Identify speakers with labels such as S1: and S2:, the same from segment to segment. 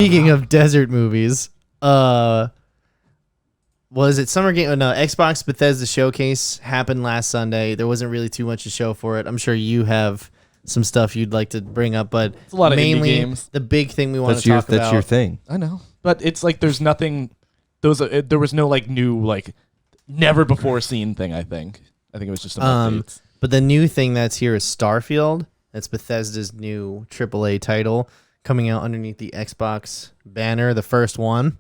S1: Speaking of desert movies, was it Summer Game? No, Xbox Bethesda Showcase happened last Sunday. There wasn't really too much to show for it. I'm sure you have some stuff you'd like to bring up, but
S2: it's a lot
S1: mainly
S2: of indie games.
S1: The big thing we want to talk about.
S3: That's your thing.
S2: I know, but it's like there's nothing. There was no like new like never before seen thing. I think it was just some updates.
S1: But the new thing that's here is Starfield. That's Bethesda's new AAA title coming out underneath the Xbox banner, the first one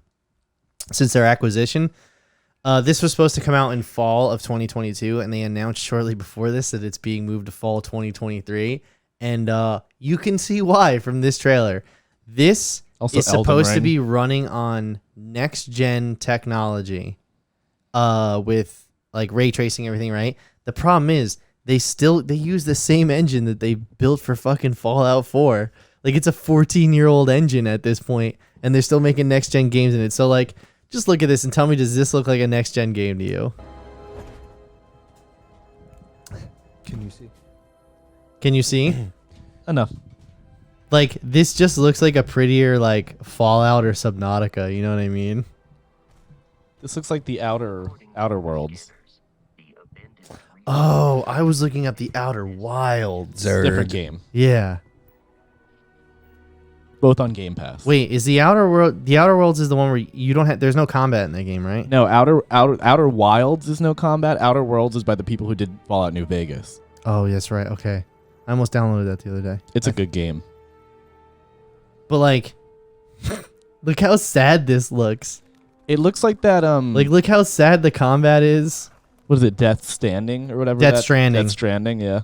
S1: since their acquisition. This was supposed to come out in fall of 2022, and they announced shortly before this that it's being moved to fall 2023. And you can see why from this trailer. This
S2: also
S1: is supposed to be running on next-gen technology with like ray tracing, everything, right? The problem is they use the same engine that they built for fucking Fallout 4. Like, it's a 14-year-old engine at this point, and they're still making next-gen games in it. So, like, just look at this and tell me, does this look like a next-gen game to you?
S3: Can you see?
S1: Can you see?
S2: Enough.
S1: Like, this just looks like a prettier, like, Fallout or Subnautica. You know what I mean?
S2: This looks like the Outer Worlds.
S1: Oh, I was looking up the Outer Wilds.
S2: Different game.
S1: Yeah.
S2: Both on Game Pass.
S1: Wait, is the Outer Worlds is the one where you don't have, there's no combat in that game, right?
S2: No, Outer Wilds is no combat. Outer Worlds is by the people who did Fallout New Vegas.
S1: Oh, that's right. Okay. I almost downloaded that the other day.
S2: It's a good game.
S1: But like, look how sad this looks.
S2: It looks like that
S1: like, look how sad the combat is.
S2: What is it, Death Standing or whatever?
S1: Death Stranding.
S2: Death Stranding, yeah.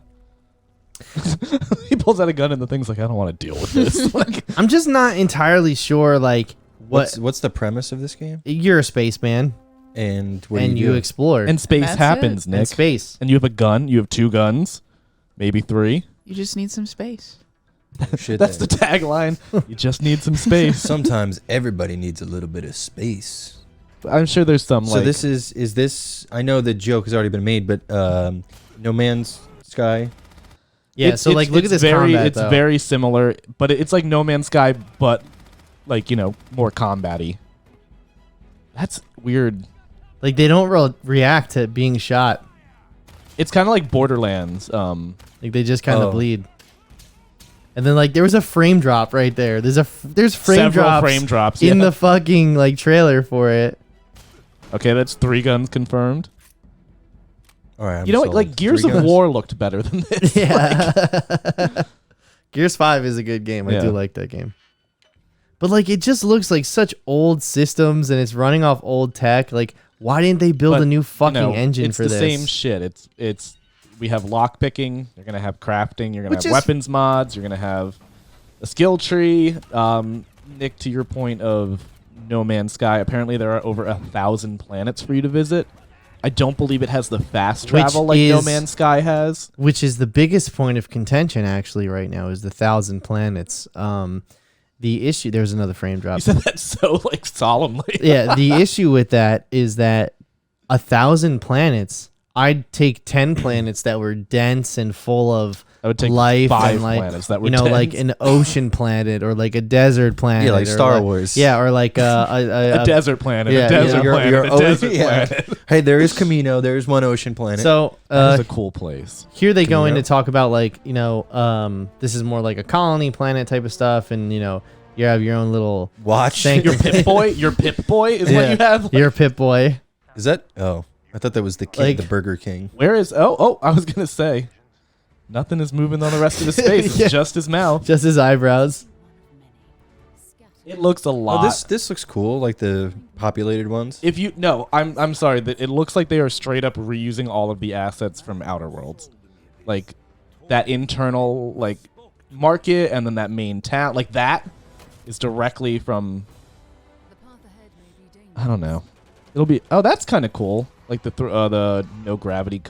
S2: He pulls out a gun and the thing's like, I don't want to deal with this. Like,
S1: I'm just not entirely sure, like,
S3: What's the premise of this game?
S1: You're a spaceman.
S3: And what
S1: and
S3: do
S1: you explore.
S2: and space
S4: That's
S2: happens,
S4: it.
S2: Nick.
S1: And space.
S2: And you have a gun. You have 2 guns. Maybe 3.
S4: You just need some space.
S3: Shit,
S2: That's the tagline. You just need some space.
S3: Sometimes everybody needs a little bit of space.
S2: I'm sure there's some
S3: So
S2: like...
S3: this is this... I know the joke has already been made, but No Man's Sky...
S1: Yeah, so like, look at this combat,
S2: It's
S1: though.
S2: very similar, but it's like No Man's Sky, but like, you know, more combat-y. That's weird.
S1: Like, they don't react to being shot.
S2: It's kind of like Borderlands.
S1: Like, they just kind of bleed. And then, like, there was a frame drop right there. There's frame drops in the fucking, like, trailer for it.
S2: Okay, that's 3 guns confirmed.
S3: All right,
S2: you know what? Like, Gears of War looked better than this.
S1: Yeah. Gears 5 is a good game. I do like that game. But, like, it just looks like such old systems, and it's running off old tech. Like, why didn't they build a new fucking engine for this?
S2: It's the same shit. It's we have lock picking. You're gonna have crafting. You're gonna have weapons mods. You're gonna have a skill tree. Nick, to your point of No Man's Sky, apparently there are over 1,000 planets for you to visit. I don't believe it has the fast travel like No Man's Sky has.
S1: Which is the biggest point of contention, actually, right now, is the 1,000 planets. The issue... There's another frame drop.
S2: You said that so, like, solemnly.
S1: Yeah, the issue with that is that 1,000 planets... I'd take 10 planets that were dense and full of
S2: I would take
S1: life
S2: 5
S1: and, like,
S2: planets that were
S1: dense.
S2: like
S1: an ocean planet or like a desert planet.
S3: Yeah, like
S1: or
S3: Star Wars.
S1: Yeah, or like a
S2: desert planet.
S1: Yeah,
S2: a desert planet. A desert
S3: yeah.
S2: planet.
S3: Hey, there is Camino. There is one ocean planet.
S1: So
S2: That's a cool place.
S1: Here they go in to talk about, like, you know, this is more like a colony planet type of stuff, and, you know, you have your own little
S3: watch.
S2: Your Pip-Boy? Your Pip-Boy is what you have? Like,
S1: your Pip-Boy.
S3: Is that... Oh. I thought that was the king,
S1: Like,
S3: the Burger King.
S2: where is... Oh, I was going to say. Nothing is moving on the rest of his face. It's just his mouth.
S1: Just his eyebrows.
S2: It looks a lot.
S3: Oh, this looks cool, like the populated ones.
S2: If you... No, I'm sorry. That it looks like they are straight up reusing all of the assets from Outer Worlds. Like, that internal, like, market and then that main town. Like, that is directly from... I don't know. It'll be... Oh, that's kind of cool. Like the no gravity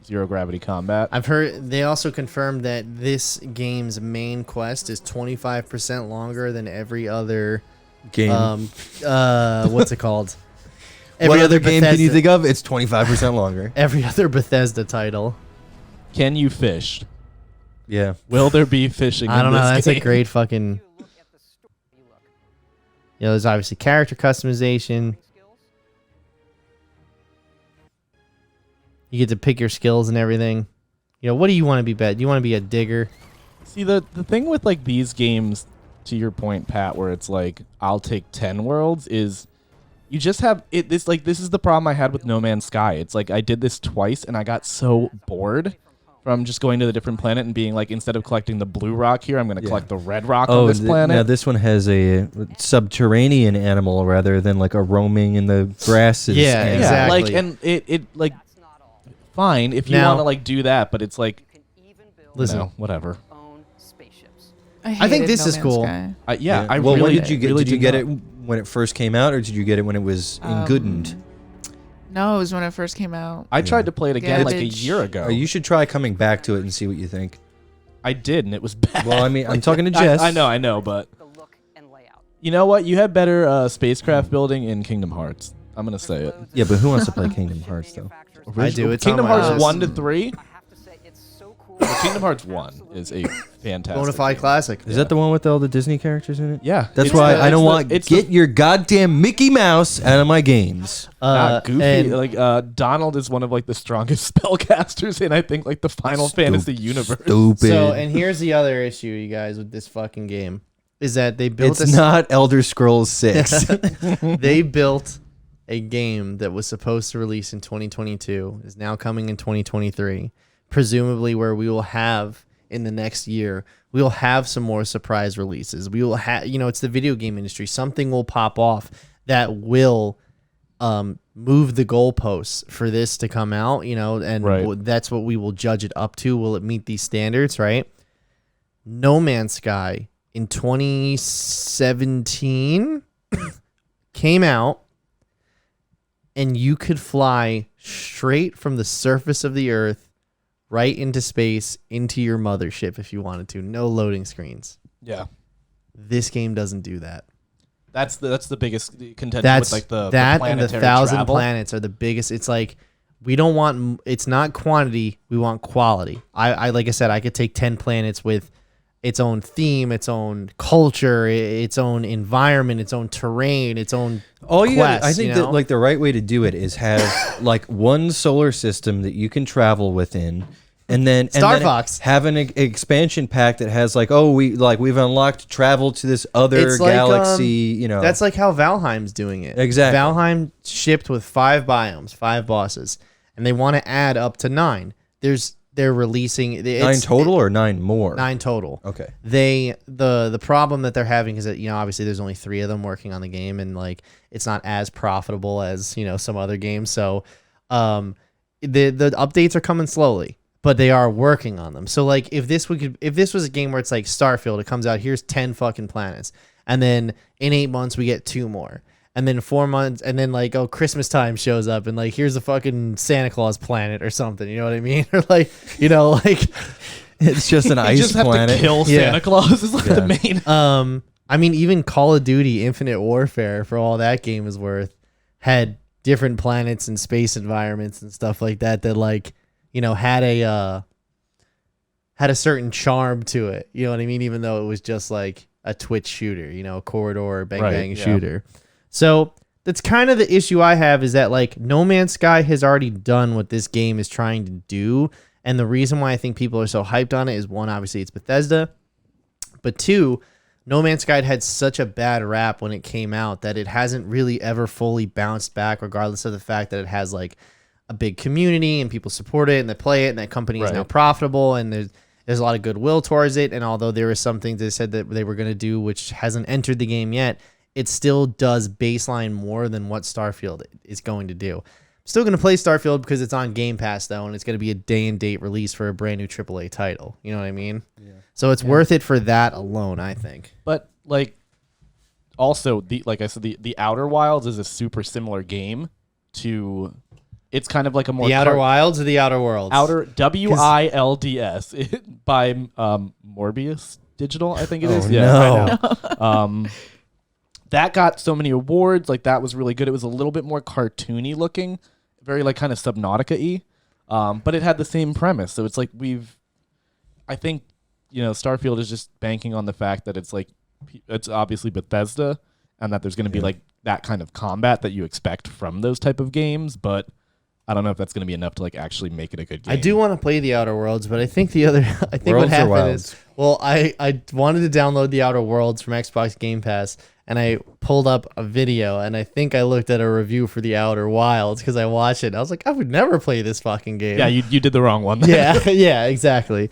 S2: zero gravity combat.
S1: I've heard they also confirmed that this game's main quest is 25% longer than every other
S3: game.
S1: What's it called?
S3: What other game can you think of? It's 25% longer.
S1: Every other Bethesda title.
S2: Can you fish?
S3: Yeah.
S2: Will there be fishing?
S1: I don't know. That's
S2: game?
S1: a great fucking. You know, there's obviously character customization. You get to pick your skills and everything. You know, what do you want to be, Bet? Do you want to be a digger?
S2: See, the thing with like these games, to your point, Pat, where it's like I'll take 10 worlds, is you just have it. This is the problem I had with No Man's Sky. It's like I did this twice and I got so bored from just going to the different planet and being like, instead of collecting the blue rock here, I'm going to collect the red rock on this planet.
S3: Now this one has a subterranean animal rather than like a roaming in the grasses.
S1: Yeah,
S3: animal.
S1: exactly.
S2: Like, and it like fine if you want to like do that, but it's like,
S1: listen,
S2: whatever.
S1: I think this is cool.
S2: Yeah. I
S3: Well,
S2: really,
S3: when did you get?
S2: really
S3: Did you get
S2: not.
S3: it when it first came out, or did you get it when it was in Goodened?
S4: No, it was when it first came out.
S2: I tried to play it again like a
S4: Garbage.
S2: year ago.
S3: You should try coming back to it and see what you think.
S2: I did, and it was bad.
S3: Well, I mean, I'm talking to Jess.
S2: I know, but you know what? You had better spacecraft building in Kingdom Hearts. I'm gonna say it.
S3: Yeah, but who wants to play Kingdom Hearts though?
S1: I do. It's
S2: Kingdom
S1: on my
S2: Hearts
S1: list.
S2: 1 to 3. Kingdom Hearts 1 is a fantastic
S1: Bonafide
S2: game.
S1: classic.
S3: Is that the one with all the Disney characters in it?
S2: Yeah.
S3: That's
S2: It's
S3: why
S2: the-
S3: I don't
S2: it's
S3: want
S2: the- it's
S3: get your goddamn Mickey Mouse out of my games.
S2: not goofy.
S1: And
S2: Like Donald is one of like the strongest spellcasters in I think like the Final Fantasy universe.
S3: Stupid.
S1: so, and here's the other issue, you guys, with this fucking game, is that they built
S3: It's not Elder Scrolls 6.
S1: they built a game that was supposed to release in 2022, is now coming in 2023, presumably where we will have in the next year, we will have some more surprise releases. We will have, you know, it's the video game industry. Something will pop off that will move the goalposts for this to come out, you know, and
S2: Right.
S1: that's what we will judge it up to. Will it meet these standards, right? No Man's Sky in 2017 came out, and you could fly straight from the surface of the earth right into space, into your mothership if you wanted to. No loading screens.
S2: Yeah.
S1: This game doesn't do that.
S2: That's the biggest contention
S1: That's
S2: with like the
S1: that and the
S2: planetary
S1: 1,000
S2: travel.
S1: planets are the biggest. It's like we don't want. It's not quantity. We want quality. I like I said, I could take 10 planets with its own theme, its own culture, its own environment, its own terrain, its own
S3: All you gotta, I
S1: quests,
S3: think
S1: you
S3: that
S1: know?
S3: like the right way to do it is have like one solar system that you can travel within, and then
S1: Star Fox.
S3: have an expansion pack that has like, oh, we've unlocked travel to this other
S1: It's like,
S3: galaxy. You know,
S1: That's like how Valheim's doing it.
S3: Exactly.
S1: Valheim shipped with 5 biomes, 5 bosses, and they want to add up to 9. They're releasing
S3: 9 total or 9 more.
S1: 9 total.
S3: Okay.
S1: The problem that they're having is that, you know, obviously there's only 3 of them working on the game, and like it's not as profitable as, you know, some other games. So the updates are coming slowly, but they are working on them. So like if this was a game where it's like Starfield, it comes out, here's 10 fucking planets, and then in 8 months we get 2 more. And then 4 months, and then like, oh, Christmas time shows up, and like, here's a fucking Santa Claus planet or something. You know what I mean? Or like, you know, like,
S3: It's just an
S2: You
S3: ice
S2: just have
S3: planet.
S2: to kill
S1: Yeah.
S2: Santa Claus is like the main.
S1: I mean, even Call of Duty Infinite Warfare, for all that game is worth, had different planets and space environments and stuff like that like, you know, had a certain charm to it. You know what I mean? Even though it was just like a Twitch shooter, you know, a corridor bang
S2: Right,
S1: bang
S2: yeah.
S1: shooter. So that's kind of the issue I have, is that like No Man's Sky has already done what this game is trying to do. And the reason why I think people are so hyped on it is, one, obviously it's Bethesda, but 2, No Man's Sky had such a bad rap when it came out that it hasn't really ever fully bounced back, regardless of the fact that it has like a big community and people support it and they play it, and that company is now
S2: Right.
S1: profitable, and there's a lot of goodwill towards it. And although there is some things they said that they were going to do which hasn't entered the game yet, it still does baseline more than what Starfield is going to do. Still going to play Starfield because it's on Game Pass, though, and it's going to be a day and date release for a brand new AAA title. You know what I mean? Yeah. So it's worth it for that alone, I think.
S2: But like, also like I said, the Outer Wilds is a super similar game to. It's kind of like a more
S1: The Outer Wilds or the Outer Worlds?
S2: Outer WILDS by Morbius Digital, I think it is.
S3: no.
S2: I know. That got so many awards. Like, that was really good. It was a little bit more cartoony looking, very like kind of Subnautica-y, but it had the same premise. So it's like I think, you know, Starfield is just banking on the fact that it's like, it's obviously Bethesda, and that there's going to be like that kind of combat that you expect from those type of games, but I don't know if that's going to be enough to like actually make it a good game.
S1: I do want to play the Outer Worlds, but I think what
S3: Worlds or
S1: happened
S3: Wilds?
S1: is, well, I wanted to download the Outer Worlds from Xbox Game Pass, and I pulled up a video, and I think I looked at a review for the Outer Wilds because I watched it. And I was like, I would never play this fucking game.
S2: Yeah, you did the wrong one.
S1: yeah, exactly.